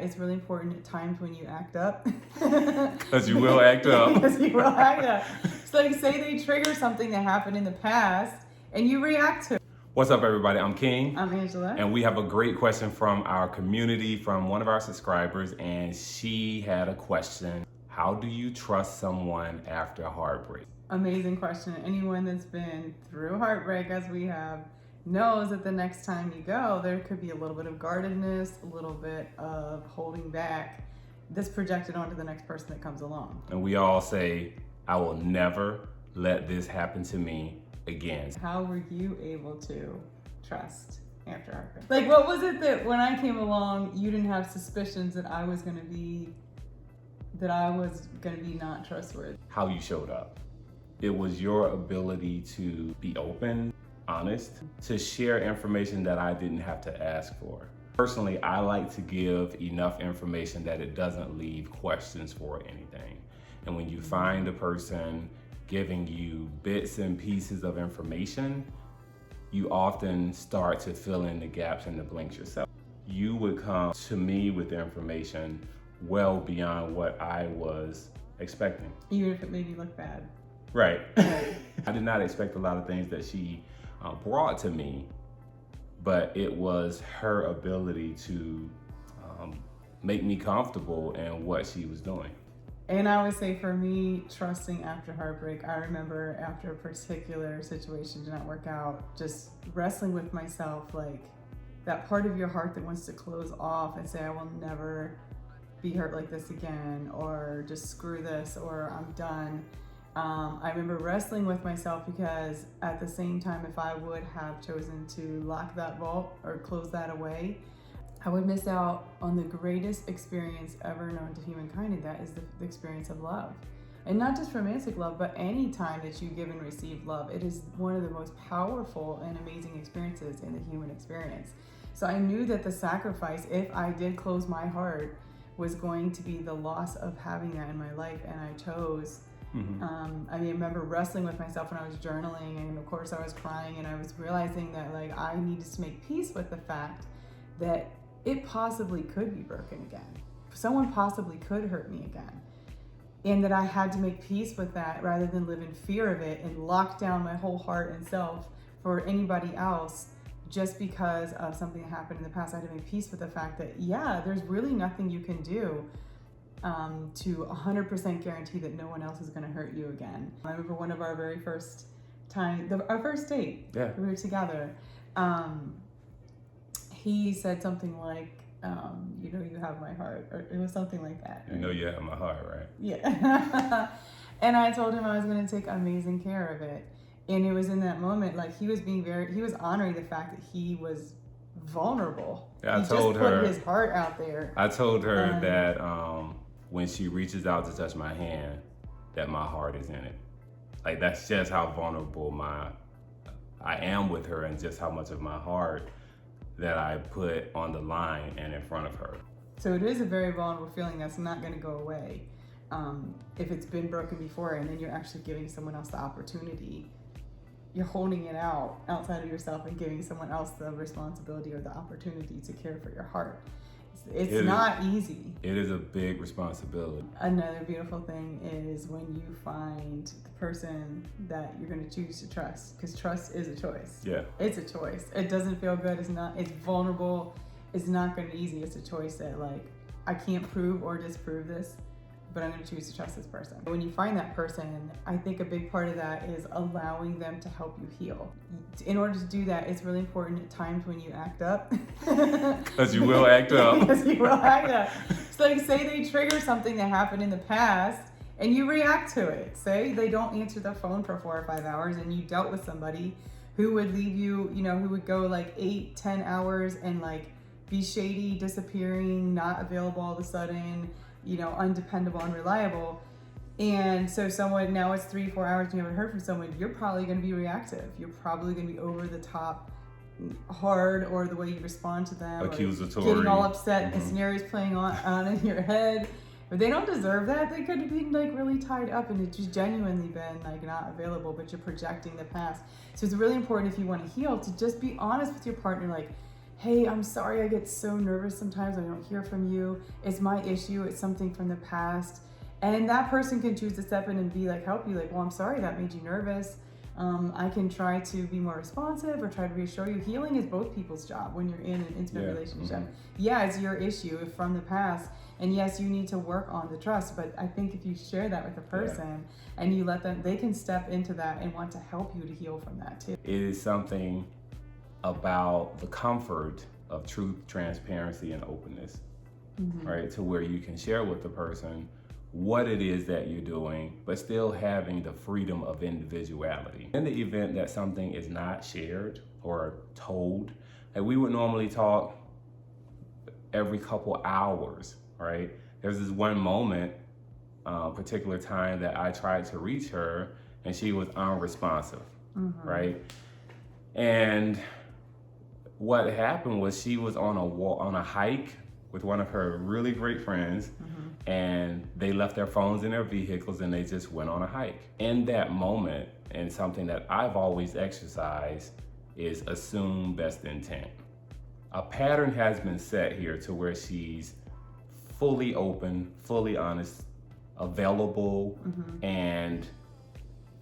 It's really important at times when you act up. Because you will act up. Because you will act up. So like say they trigger something that happened in the past and you react to it. What's up, everybody? I'm King. I'm Angela. And we have a great question from our community, from one of our subscribers, and she had a question. How do you trust someone after heartbreak? Amazing question. Anyone that's been through heartbreak, as we have, knows that the next time you go, there could be a little bit of guardedness, a little bit of holding back that's projected onto the next person that comes along. And we all say, I will never let this happen to me again. How were you able to trust after heartbreak? Like, what was it that when I came along, you didn't have suspicions that I was gonna be not trustworthy? How you showed up. It was your ability to be open, honest, to share information that I didn't have to ask for. Personally, I like to give enough information that it doesn't leave questions for anything. And when you find a person giving you bits and pieces of information, you often start to fill in the gaps and the blanks yourself. You would come to me with information well beyond what I was expecting. Even if it made you look bad. Right. I did not expect a lot of things that she brought to me, but it was her ability to make me comfortable in what she was doing. And I would say for me, trusting after heartbreak, I remember after a particular situation did not work out, just wrestling with myself, like that part of your heart that wants to close off and say, I will never be hurt like this again, or just screw this, or I'm done. I remember wrestling with myself because at the same time, if I would have chosen to lock that vault or close that away, I would miss out on the greatest experience ever known to humankind, and that is the experience of love. And not just romantic love, but any time that you give and receive love. It is one of the most powerful and amazing experiences in the human experience. So I knew that the sacrifice, if I did close my heart, was going to be the loss of having that in my life, and I chose. I remember wrestling with myself when I was journaling, and of course I was crying, and I was realizing that like I needed to make peace with the fact that it possibly could be broken again. Someone possibly could hurt me again. And that I had to make peace with that rather than live in fear of it and lock down my whole heart and self for anybody else just because of something that happened in the past. I had to make peace with the fact that, yeah, there's really nothing you can do to 100% guarantee that no one else is going to hurt you again. I remember one of our very first our first date, we were together. He said something like, you know, you have my heart, or it was something like that. Right? You know you have my heart, right? Yeah. And I told him I was going to take amazing care of it. And it was in that moment, like he was honoring the fact that he was vulnerable. Yeah, he just put his heart out there. I told her that when she reaches out to touch my hand, that my heart is in it. Like that's just how vulnerable I am with her, and just how much of my heart that I put on the line and in front of her. So it is a very vulnerable feeling that's not going to go away if it's been broken before, and then you're actually giving someone else the opportunity. You're holding it outside of yourself and giving someone else the responsibility or the opportunity to care for your heart. It's not easy. It is a big responsibility. Another beautiful thing is when you find the person that you're going to choose to trust, because trust is a choice. Yeah. It's a choice. It doesn't feel good. It's vulnerable. It's not going to be easy. It's a choice that like, I can't prove or disprove this, but I'm going to choose to trust this person. When you find that person, I think a big part of that is allowing them to help you heal. In order to do that, it's really important at times when you act up. Because you will act up. Because you will act up. So like say they trigger something that happened in the past and you react to it. Say they don't answer the phone for 4 or 5 hours and you dealt with somebody who would leave you, who would go like 8-10 hours and like be shady, disappearing, not available all of a sudden, undependable, unreliable. And so now it's 3-4 hours and you haven't heard from someone, you're probably going to be reactive. You're probably going to be over the top hard, or the way you respond to them. Accusatory. Getting all upset and scenarios playing on in your head. But they don't deserve that. They could have been like really tied up and it's just genuinely been like not available, but you're projecting the past. So it's really important if you want to heal to just be honest with your partner, like, hey, I'm sorry, I get so nervous sometimes, I don't hear from you. It's my issue, it's something from the past. And that person can choose to step in and be like, help you, like, well, I'm sorry that made you nervous. I can try to be more responsive or try to reassure you. Healing is both people's job when you're in an intimate relationship. Yeah, it's your issue from the past. And yes, you need to work on the trust. But I think if you share that with a person and you let them, they can step into that and want to help you to heal from that too. It is something about the comfort of truth, transparency, and openness, right? To where you can share with the person what it is that you're doing, but still having the freedom of individuality. In the event that something is not shared or told, like we would normally talk every couple hours, right? There's this one moment, particular time that I tried to reach her and she was unresponsive, right? And what happened was she was on a hike with one of her really great friends, and they left their phones in their vehicles and they just went on a hike. In that moment, and something that I've always exercised is assume best intent. A pattern has been set here to where she's fully open, fully honest, available, and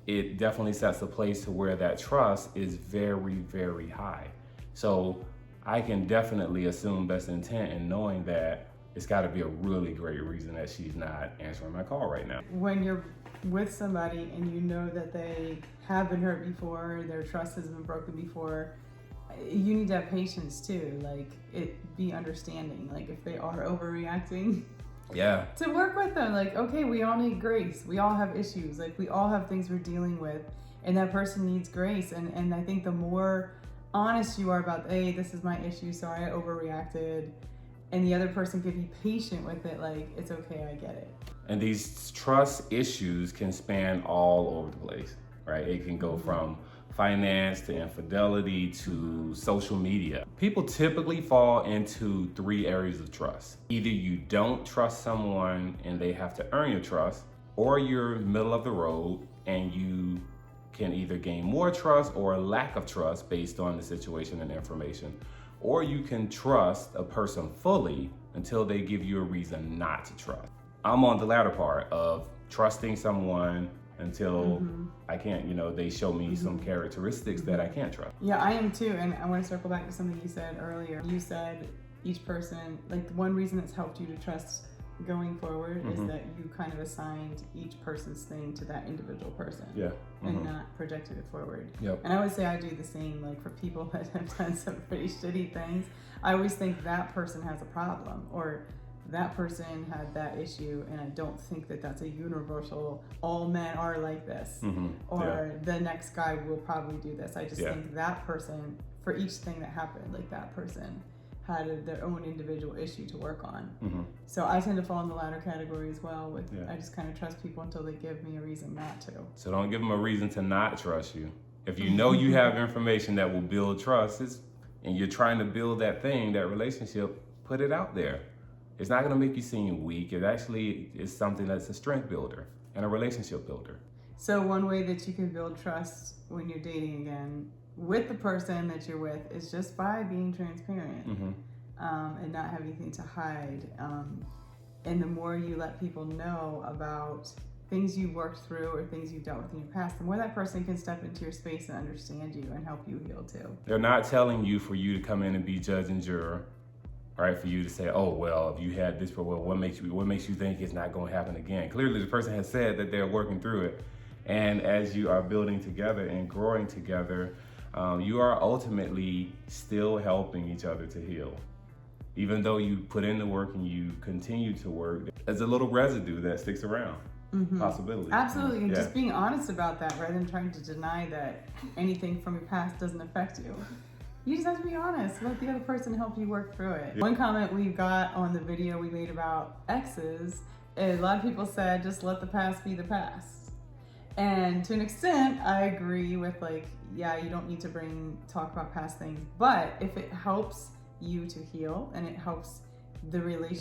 it definitely sets a place to where that trust is very, very high. So I can definitely assume best intent in knowing that it's got to be a really great reason that she's not answering my call right now. When you're with somebody and you know that they have been hurt before, their trust has been broken before, you need to have patience too. Like, be understanding. Like, if they are overreacting, to work with them. Like, okay, we all need grace. We all have issues. Like, we all have things we're dealing with, and that person needs grace. And I think the more honest you are about, hey, this is my issue, sorry I overreacted, and the other person can be patient with it, like, it's okay, I get it. And these trust issues can span all over the place, right? It can go from finance to infidelity to social media. People typically fall into 3 areas of trust. Either you don't trust someone and they have to earn your trust, or you're middle of the road and you can either gain more trust or a lack of trust based on the situation and information. Or you can trust a person fully until they give you a reason not to trust. I'm on the latter part of trusting someone until I can't, they show me some characteristics that I can't trust. Yeah, I am too. And I want to circle back to something you said earlier. You said each person, like, one reason that's helped you to trust going forward is that you kind of assigned each person's thing to that individual person and not projected it forward. And I would say I do the same. Like, for people that have done some pretty shitty things, I always think that person has a problem, or that person had that issue, and I don't think that that's a universal, all men are like this, or the next guy will probably do this. I just think that person, for each thing that happened, like, that person had their own individual issue to work on. So I tend to fall in the latter category as well. I just kind of trust people until they give me a reason not to. So don't give them a reason to not trust you. If you know you have information that will build trust, and you're trying to build that thing, that relationship, put it out there. It's not going to make you seem weak. It actually is something that's a strength builder and a relationship builder. So one way that you can build trust when you're dating again with the person that you're with is just by being transparent and not having anything to hide. And the more you let people know about things you've worked through or things you've dealt with in your past, the more that person can step into your space and understand you and help you heal too. They're not telling you for you to come in and be judge and juror, right? For you to say, oh, well, if you had this, well, what makes you think it's not going to happen again? Clearly, the person has said that they're working through it. And as you are building together and growing together, you are ultimately still helping each other to heal. Even though you put in the work and you continue to work, there's a little residue that sticks around. Possibility. Absolutely. And just being honest about that rather than trying to deny that anything from your past doesn't affect you. You just have to be honest. Let the other person help you work through it. One comment we got on the video we made about exes, a lot of people said, just let the past be the past. And to an extent, I agree with, like, yeah, you don't need to talk about past things, but if it helps you to heal and it helps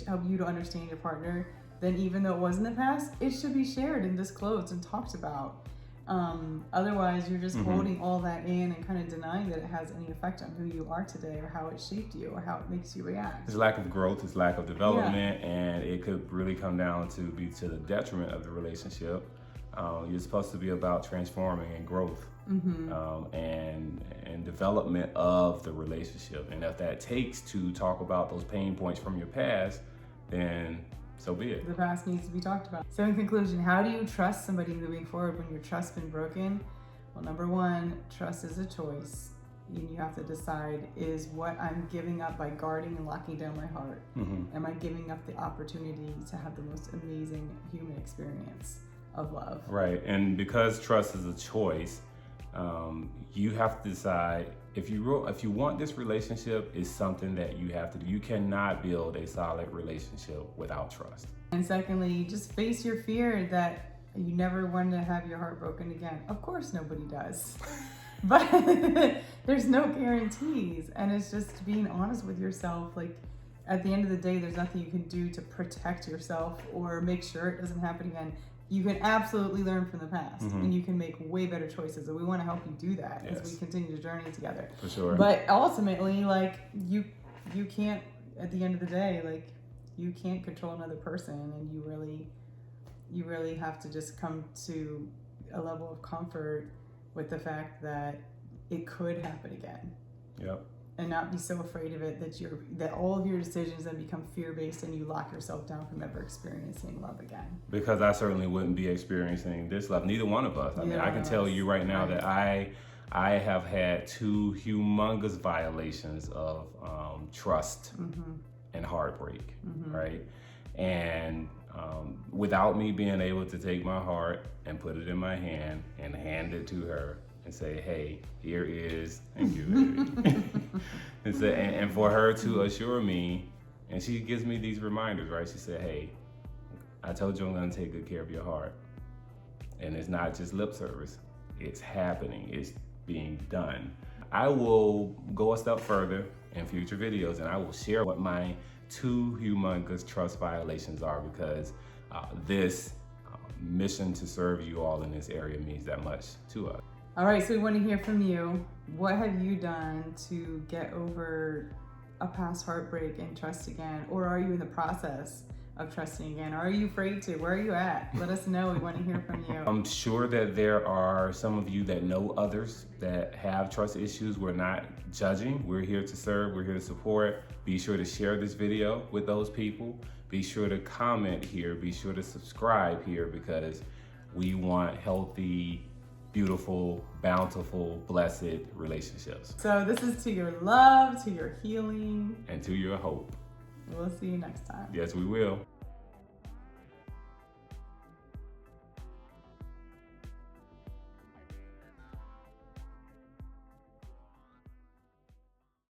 help you to understand your partner, then even though it was in the past, it should be shared and disclosed and talked about. Otherwise, you're just holding all that in and kind of denying that it has any effect on who you are today or how it shaped you or how it makes you react. It's lack of growth, it's lack of development, and it could really come down to be to the detriment of the relationship. You're supposed to be about transforming and growth and development of the relationship. And if that takes to talk about those pain points from your past, then so be it. The past needs to be talked about. So in conclusion, how do you trust somebody moving forward when your trust's been broken? Well, number one, trust is a choice. And you have to decide, is what I'm giving up by guarding and locking down my heart, am I giving up the opportunity to have the most amazing human experience of love? Right, and because trust is a choice, you have to decide if you want this relationship, is something that you have to do. You cannot build a solid relationship without trust. And secondly, just face your fear that you never want to have your heart broken again. Of course, nobody does. But there's no guarantees. And it's just being honest with yourself. Like, at the end of the day, there's nothing you can do to protect yourself or make sure it doesn't happen again. You can absolutely learn from the past and you can make way better choices. And we want to help you do that as we continue the journey together. For sure. But ultimately, like, you can't, at the end of the day, like, you can't control another person, and you really have to just come to a level of comfort with the fact that it could happen again. Yep. And not be so afraid of it that all of your decisions then become fear-based and you lock yourself down from ever experiencing love again. Because I certainly wouldn't be experiencing this love. Neither one of us. I mean, I can tell you right now that I have had 2 humongous violations of trust and heartbreak, right? And without me being able to take my heart and put it in my hand and hand it to her and say, hey, here is, thank you, baby. and for her to assure me, and she gives me these reminders, right? She said, hey, I told you I'm gonna take good care of your heart. And it's not just lip service, it's happening, it's being done. I will go a step further in future videos and I will share what my 2 humongous trust violations are, because this mission to serve you all in this area means that much to us. All right, so we want to hear from you. What have you done to get over a past heartbreak and trust again? Or are you in the process of trusting again? Or are you afraid to? Where are you at? Let us know. We want to hear from you. I'm sure that there are some of you that know others that have trust issues. We're not judging. We're here to serve. We're here to support. Be sure to share this video with those people. Be sure to comment here. Be sure to subscribe here, because we want healthy, beautiful, bountiful, blessed relationships. So this is to your love, to your healing, and to your hope. We'll see you next time. Yes, we will.